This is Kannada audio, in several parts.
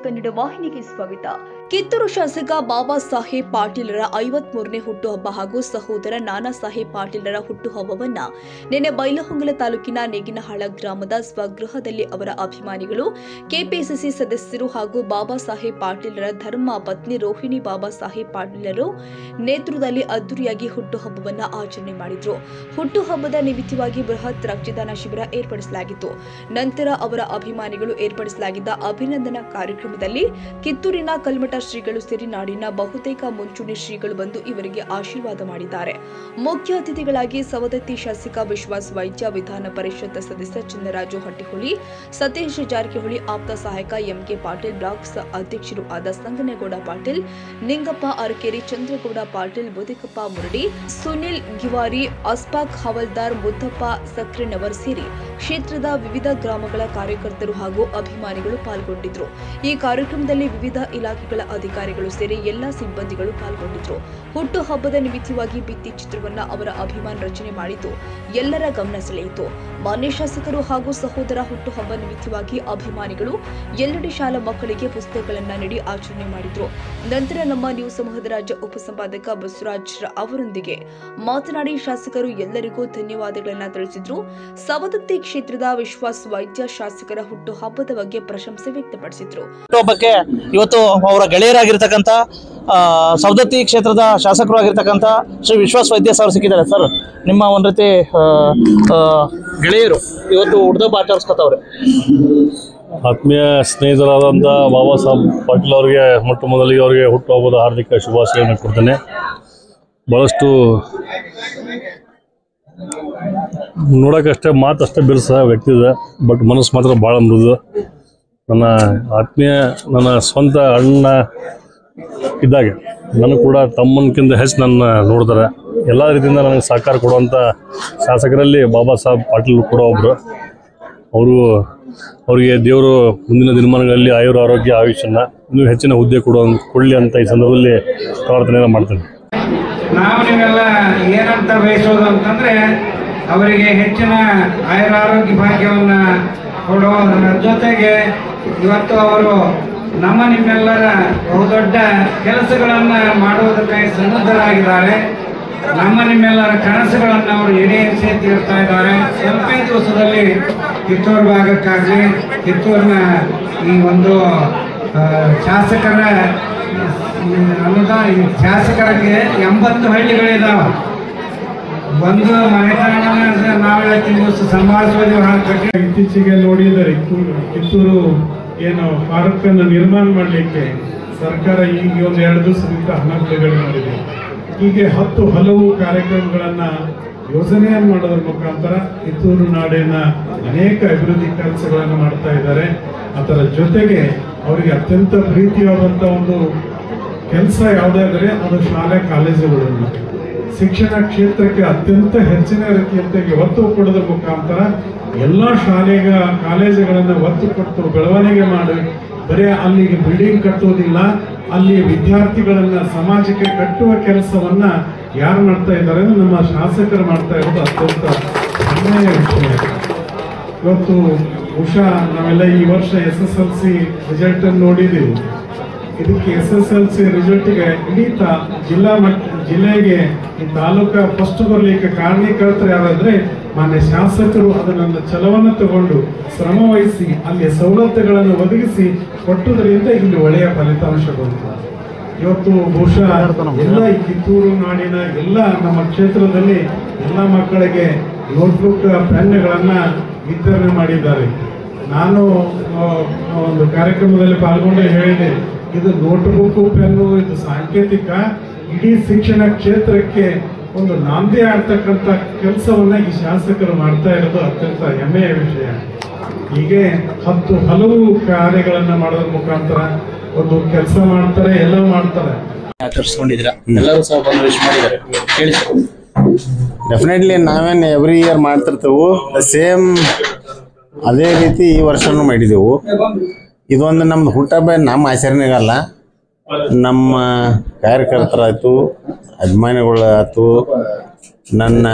ಕನ್ನಡ ವಾಹಿನಿಗೆ ಸ್ವಾಗತ. ಕಿತ್ತೂರು ಶಾಸಕ ಬಾಬಾ ಸಾಹೇಬ್ ಪಾಟೀಲರ 53ನೇ ಹುಟ್ಟುಹಬ್ಬ ಹಾಗೂ ಸಹೋದರ ನಾನಾ ಸಾಹೇಬ್ ಪಾಟೀಲರ ಹುಟ್ಟುಹಬ್ಬವನ್ನ ನಿನ್ನೆ ಬೈಲಹೊಂಗಲ ತಾಲೂಕಿನ ನೇಗಿನಹಾಳ ಗ್ರಾಮದ ಸ್ವಗೃಹದಲ್ಲಿ ಅವರ ಅಭಿಮಾನಿಗಳು, ಕೆಪಿಸಿಸಿ ಸದಸ್ಯರು ಹಾಗೂ ಬಾಬಾ ಸಾಹೇಬ್ ಪಾಟೀಲರ ಧರ್ಮ ಪತ್ನಿ ರೋಹಿಣಿ ಬಾಬಾ ಸಾಹೇಬ್ ಪಾಟೀಲರು ನೇತೃತ್ವದಲ್ಲಿ ಅದ್ದೂರಿಯಾಗಿ ಹುಟ್ಟುಹಬ್ಬವನ್ನ ಆಚರಣೆ ಮಾಡಿದ್ರು. ಹುಟ್ಟುಹಬ್ಬದ ನಿಮಿತ್ತವಾಗಿ ಬೃಹತ್ ರಕ್ತದಾನ ಶಿಬಿರ ಏರ್ಪಡಿಸಲಾಗಿತ್ತು. ನಂತರ ಅವರ ಅಭಿಮಾನಿಗಳು ಏರ್ಪಡಿಸಲಾಗಿದ್ದ ಅಭಿನಂದನಾ ಕಾರ್ಯಕ್ರಮದಲ್ಲಿ ಕಿತ್ತೂರಿನ ಕಲ್ಮಠ ಶ್ರೀಗಳು ಸೇರಿ ನಾಡಿನ ಬಹುತೇಕ ಮುಂಚೂಣಿ ಶ್ರೀಗಳು ಬಂದು ಇವರಿಗೆ ಆಶೀರ್ವಾದ ಮಾಡಿದ್ದಾರೆ. ಮುಖ್ಯ ಅತಿಥಿಗಳಾಗಿ ಸವದತ್ತಿ ಶಾಸಕ ವಿಶ್ವಾಸ್ ವೈದ್ಯ, ವಿಧಾನ ಪರಿಷತ್ ಸದಸ್ಯ ಚಿನ್ನರಾಜು ಹಟ್ಟಿಹೊಳಿ, ಸತೀಶ್ ಜಾರಕಿಹೊಳಿ, ಆಪ್ತ ಸಹಾಯಕ ಎಂಕೆ ಪಾಟೀಲ್, ಬ್ಲಾಕ್ ಅಧ್ಯಕ್ಷರು ಆದ ಸಂಗನೇಗೌಡ ಪಾಟೀಲ್, ನಿಂಗಪ್ಪ ಅರಕೇರಿ, ಚಂದ್ರಗೌಡ ಪಾಟೀಲ್, ಬುದಿಕಪ್ಪ ಮುರಡಿ, ಸುನಿಲ್ ಗಿವಾರಿ, ಅಸ್ಫಾಕ್ ಹವಲ್ದಾರ್, ಮುದ್ದಪ್ಪ ಸಕ್ರೆನವರ್ ಸೇರಿ ಕ್ಷೇತ್ರದ ವಿವಿಧ ಗ್ರಾಮಗಳ ಕಾರ್ಯಕರ್ತರು ಹಾಗೂ ಅಭಿಮಾನಿಗಳು ಪಾಲ್ಗೊಂಡಿದ್ರು. ಈ ಕಾರ್ಯಕ್ರಮದಲ್ಲಿ ವಿವಿಧ ಇಲಾಖೆಗಳ ಅಧಿಕಾರಿಗಳು ಸೇರಿ ಎಲ್ಲಾ ಸಿಬ್ಬಂದಿಗಳು ಪಾಲ್ಗೊಂಡಿದ್ರು. ಹುಟ್ಟು ಹಬ್ಬದ ನಿಮಿತ್ತವಾಗಿ ಭಿತ್ತಿ ಚಿತ್ರವನ್ನ ಅವರ ಅಭಿಮಾನ ರಚನೆ ಮಾಡಿದ್ದು ಎಲ್ಲರ ಗಮನ ಸೆಳೆಯಿತು. ಮಾನ್ಯ ಶಾಸಕರು ಹಾಗೂ ಸಹೋದರ ಹುಟ್ಟುಹಬ್ಬ ನಿಮಿತ್ತವಾಗಿ ಅಭಿಮಾನಿಗಳು ಎಲ್ಲೆಡೆ ಶಾಲಾ ಮಕ್ಕಳಿಗೆ ಪುಸ್ತಕಗಳನ್ನ ನೀಡಿ ಆಚರಣೆ ಮಾಡಿದ್ರು. ನಂತರ ನಮ್ಮ ನ್ಯೂಸ್ ಸಮೂಹದ ರಾಜ್ಯ ಉಪಸಂಪಾದಕ ಬಸವರಾಜ್ ಅವರೊಂದಿಗೆ ಮಾತನಾಡಿ ಶಾಸಕರು ಎಲ್ಲರಿಗೂ ಧನ್ಯವಾದಗಳನ್ನ ತಿಳಿಸಿದ್ರು. ಸವದತ್ತಿ ಕ್ಷೇತ್ರದ ವಿಶ್ವಾಸ್ ವೈದ್ಯ ಶಾಸಕರ ಹುಟ್ಟುಹಬ್ಬದ ಬಗ್ಗೆ ಪ್ರಶಂಸೆ ವ್ಯಕ್ತಪಡಿಸಿದ್ರು. ಹುಟ್ಟುಹಬ್ಬಕ್ಕೆ ಇವತ್ತು ಅವರ ಗೆಳೆಯರಾಗಿರ್ತಕ್ಕಂಥ ಸವದತ್ತಿ ಕ್ಷೇತ್ರದ ಶಾಸಕರು ಆಗಿರ್ತಕ್ಕಂಥ ಶ್ರೀ ವಿಶ್ವಾಸ್ ವೈದ್ಯ ಸರ್ ಸಿಕ್ಕಿದ್ದಾರೆ. ಸರ್, ನಿಮ್ಮ ಒಂದು ರೀತಿ ಗೆಳೆಯರು ಇವತ್ತು ಹುಟ್ಟುಹಬ್ಬ ಆಚರಿಸ್ಕೊತವ್ರೆ. ಆತ್ಮೀಯ ಸ್ನೇಹಿತರಾದಂಥ ಬಾಬಾ ಸಾಹೇಬ್ ಪಾಟೀಲ್ ಅವರಿಗೆ ಮೊಟ್ಟ ಮೊದಲಿಗೆ ಅವರಿಗೆ ಹುಟ್ಟುಹಬ್ಬದ ಹಾರ್ದಿಕ ಶುಭಾಶಯಗಳನ್ನು ಕೊಡ್ತೇನೆ. ಭಾಳಷ್ಟು ನೋಡೋಕ್ಕಷ್ಟೇ ಮಾತಷ್ಟೇ ಬಿರ್ಸ ವ್ಯಕ್ತಿ ಇದೆ, ಬಟ್ ಮನಸ್ಸು ಮಾತ್ರ ಭಾಳ ಮೃದು. ನನ್ನ ಆತ್ಮೀಯ, ನನ್ನ ಸ್ವಂತ ಅಣ್ಣ ಇದ್ದಾಗೆ ನನಗೆ ಕೂಡ ತಮ್ಮನಕ್ಕಿಂತ ಹೆಚ್ಚು ನನ್ನ ನೋಡ್ತಾರೆ. ಎಲ್ಲ ರೀತಿಯಿಂದ ನನಗೆ ಸಹಕಾರ ಕೊಡುವಂಥ ಶಾಸಕರಲ್ಲಿ ಬಾಬಾ ಸಾಹೇಬ್ ಪಾಟೀಲ್ ಕೂಡ ಒಬ್ಬರು. ಅವರಿಗೆ ದೇವರು ಮುಂದಿನ ದಿನಮಾನಗಳಲ್ಲಿ ಆಯುರ ಆರೋಗ್ಯ ಆಯುಷ್ಯನ ಇನ್ನೂ ಹೆಚ್ಚಿನ ಹುದ್ದೆ ಕೊಡಲಿ ಅಂತ ಈ ಸಂದರ್ಭದಲ್ಲಿ ಪ್ರಾರ್ಥನೆಯನ್ನು ಮಾಡ್ತೇನೆ. ನಾವು ನೀವೆಲ್ಲ ಏನಂತ ಬಯಸೋದು ಅಂತಂದ್ರೆ ಅವರಿಗೆ ಹೆಚ್ಚಿನ ಆಯುರ ಆರೋಗ್ಯ ಭಾಗ್ಯವನ್ನ ಕೊಡುವುದರ ಜೊತೆಗೆ ಇವತ್ತು ಅವರು ನಮ್ಮ ನಿಮ್ಮೆಲ್ಲರ ಬಹುದೊಡ್ಡ ಕೆಲಸಗಳನ್ನ ಮಾಡುವುದಕ್ಕಾಗಿ ಸನ್ನದ್ಧರಾಗಿದ್ದಾರೆ. ನಮ್ಮ ನಿಮ್ಮೆಲ್ಲರ ಕನಸುಗಳನ್ನು ಅವರು ಈಡೇರಿಸಿ ತೀರ್ತಾ ಇದ್ದಾರೆ. ಸ್ವಲ್ಪ ದಿವಸದಲ್ಲಿ ಕಿತ್ತೂರು ಭಾಗಕ್ಕಾಗಲಿ, ಕಿತ್ತೂರಿನ ಈ ಒಂದು ಶಾಸಕರ ಶಾಸಕರಿಗೆ 80 ಹಳ್ಳಿಗಳಿದಾವ. ಒಂದು ಮನೆತನ ನಾವು ಹೇಳ್ತೀವಿ ಸಂಭಾಳಿಸುವುದು. ಇತ್ತೀಚೆಗೆ ನೋಡಿದರೆ ಕಿತ್ತೂರು ಏನು ಪಾರ್ಕನ್ನು ನಿರ್ಮಾಣ ಮಾಡಲಿಕ್ಕೆ ಸರ್ಕಾರ ಈಗ ಒಂದು 2 ದಿವಸದಿಂದ ಹಣ ಬಿಡುಗಡೆ ಮಾಡಿದೆ. ಹೀಗೆ 10 ಹಲವು ಕಾರ್ಯಕ್ರಮಗಳನ್ನು ಯೋಜನೆಯನ್ನು ಮಾಡೋದ್ರ ಮುಖಾಂತರ ಕಿತ್ತೂರು ನಾಡಿನ ಅನೇಕ ಅಭಿವೃದ್ಧಿ ಕೆಲಸಗಳನ್ನು ಮಾಡ್ತಾ ಇದ್ದಾರೆ. ಅದರ ಜೊತೆಗೆ ಅವರಿಗೆ ಅತ್ಯಂತ ಪ್ರೀತಿಯಾದಂಥ ಒಂದು ಕೆಲಸ ಯಾವುದಾದ್ರೆ ಅದು ಶಾಲೆ ಕಾಲೇಜುಗಳನ್ನು, ಶಿಕ್ಷಣ ಕ್ಷೇತ್ರಕ್ಕೆ ಅತ್ಯಂತ ಹೆಚ್ಚಿನ ರೀತಿಯಲ್ಲಿ ಒತ್ತು ಕೊಡೋದ್ರ ಮುಖಾಂತರ ಎಲ್ಲ ಕಾಲೇಜುಗಳನ್ನು ಒತ್ತು ಕೊಟ್ಟು ಬೆಳವಣಿಗೆ ಮಾಡಿ, ಬರೀ ಅಲ್ಲಿಗೆ ಬಿಲ್ಡಿಂಗ್ ಕಟ್ಟುವುದಿಲ್ಲ, ಅಲ್ಲಿ ವಿದ್ಯಾರ್ಥಿಗಳನ್ನ ಸಮಾಜಕ್ಕೆ ಕಟ್ಟುವ ಕೆಲಸವನ್ನ ಯಾರು ಮಾಡ್ತಾ ಇದ್ದಾರೆ ಅಂದ್ರೆ ನಮ್ಮ ಶಾಸಕರು ಮಾಡ್ತಾ ಇರೋದು ಅತ್ಯಂತ ಹೆಮ್ಮೆಯ ವಿಷಯ. ಇವತ್ತು ಬಹುಶಃ ನಾವೆಲ್ಲ ಈ ವರ್ಷ SSLC ರಿಸಲ್ಟ್ ಅನ್ನು ನೋಡಿದ್ದೀವಿ. ಇದಕ್ಕೆ SSLC ರಿಸಲ್ಟ್ಗೆ ಇಡೀ ಜಿಲ್ಲೆಗೆ ಈ ತಾಲೂಕಾ ಫಸ್ಟ್ ಬರಲಿಕ್ಕೆ ಕಾರಣೀಕರ್ತರು ಯಾರಾದ್ರೆ ಮಾನ್ಯ ಶಾಸಕರು ಅದನ್ನ ಛಲವನ್ನು ತಗೊಂಡು ಶ್ರಮ ವಹಿಸಿ ಅಲ್ಲಿ ಸವಲತ್ತುಗಳನ್ನು ಒದಗಿಸಿ ಕೊಟ್ಟುದರಿಂದ ಇಲ್ಲಿ ಒಳ್ಳೆಯ ಫಲಿತಾಂಶ ಬಂತು. ಇವತ್ತು ಬಹುಶಃ ಎಲ್ಲ ಈ ಕಿತ್ತೂರು ನಾಡಿನ ಎಲ್ಲ ನಮ್ಮ ಕ್ಷೇತ್ರದಲ್ಲಿ ಎಲ್ಲ ಮಕ್ಕಳಿಗೆ ನೋಟ್ಬುಕ್ ಪೆನ್ಗಳನ್ನ ವಿತರಣೆ ಮಾಡಿದ್ದಾರೆ. ನಾನು ಒಂದು ಕಾರ್ಯಕ್ರಮದಲ್ಲಿ ಪಾಲ್ಗೊಂಡು ಹೇಳಿದೆ, ಇದು ನೋಟ್ಬುಕ್ ಪೆನ್ನು ಇದು ಸಾಂಕೇತಿಕ, ಇಡೀ ಶಿಕ್ಷಣ ಕ್ಷೇತ್ರಕ್ಕೆ ಒಂದು ನಾಂದಿ ಆಗ್ತಕ್ಕಂಥ ಕೆಲಸವನ್ನ ಈ ಶಾಸಕರು ಮಾಡ್ತಾ ಇರೋದು ಅತ್ಯಂತ ಹೆಮ್ಮೆಯ ವಿಷಯ. ಹೀಗೆ 10 ಹಲವು ಕಾರ್ಯಗಳನ್ನ ಮಾಡೋದ್ರ ಮುಖಾಂತರ ಒಂದು ಕೆಲಸ ಮಾಡ್ತಾರೆ, ಎಲ್ಲ ಮಾಡ್ತಾರೆ. ಆಚರಿಸ್ಕೊಂಡಿದ್ದೀರಾ, ಎಲ್ಲರೂ ಸಹ ಬಂದು ವಿಶ್ ಮಾಡಿದ್ದಾರೆ. ಹೇಳಿ. ಡೆಫಿನೆಟ್ಲಿ ನಾವೇನು ಎವ್ರಿ ಇಯರ್ ಮಾಡ್ತಿರ್ತೇವೆ, ಸೇಮ್ ಅದೇ ರೀತಿ ಈ ವರ್ಷನೂ ಮಾಡಿದೆವು. ಇದೊಂದು ನಮ್ದು ಹುಟ್ಟಹಬ್ಬ ನಮ್ಮ ಆಚರಣೆಗಲ್ಲ, ನಮ್ಮ ಕಾರ್ಯಕರ್ತರಾಯ್ತು, ಅಭಿಮಾನಿಗಳಾಯ್ತು, ನನ್ನ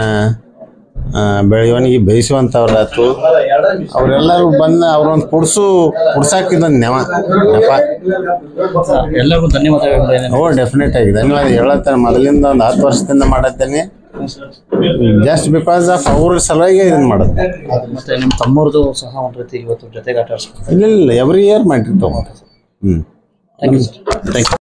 ಬೆಳೆಯೋನಿಗೆ ಬೇಯಿಸುವಂಥವ್ರಾಯ್ತು ಅವರೆಲ್ಲರೂ ಬಂದು ಅವ್ರೊಂದು ಕುಡ್ಸಾಕಿದೊಂದು ನೆಪ. ಎಲ್ಲರಿಗೂ ಧನ್ಯವಾದಗಳು. ಡೆಫಿನೆಟ್ ಆಗಿ ಧನ್ಯವಾದ ಹೇಳತ್ತೇನೆ. ಮೊದಲಿಂದ ಒಂದು 10 ವರ್ಷದಿಂದ ಮಾಡತ್ತೇನೆ. ಜಸ್ಟ್ ಬಿಕಾಸ್ ಆಫ್ ಅವ್ರ ಸಲುವಾಗಿ ಇದನ್ನು ಮಾಡುತ್ತೆ. ಮತ್ತೆ ನಿಮ್ಮ ತಮ್ಮವ್ರದ್ದು ಸಹ ಒಂದು ರೀತಿ ಇವತ್ತು ಜೊತೆಗೆ ಆಟ ಆಡಿಸ್ತಾರೆ. ಇಲ್ಲ ಎವ್ರಿ ಇಯರ್ ಮಾಡಿರ್ತಾವ. Thank you.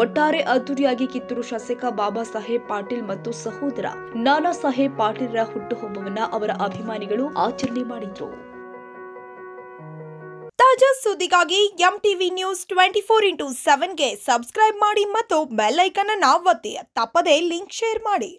ಒಟ್ಟಾರೆ ಅದ್ದೂರಿಯಾಗಿ ಕಿತ್ತೂರು ಶಾಸಕ ಬಾಬಾ ಸಾಹೇಬ್ ಪಾಟೀಲ್ ಮತ್ತು ಸಹೋದರ ನಾನಾ ಸಾಹೇಬ್ ಪಾಟೀಲ್ರ ಹುಟ್ಟುಹಬ್ಬವನ್ನ ಅವರ ಅಭಿಮಾನಿಗಳು ಆಚರಣೆ ಮಾಡಿದ್ರು. ತಾಜಾ ಸುದ್ದಿಗಾಗಿ ಎಂಟಿವಿ ನ್ಯೂಸ್ 24/7 ಗೆ ಸಬ್ಸ್ಕ್ರೈಬ್ ಮಾಡಿ ಮತ್ತು ಬೆಲ್ ಐಕಾನ್ ಅನ್ನು ಒತ್ತಿ. ತಪ್ಪದೇ ಲಿಂಕ್ ಶೇರ್ ಮಾಡಿ.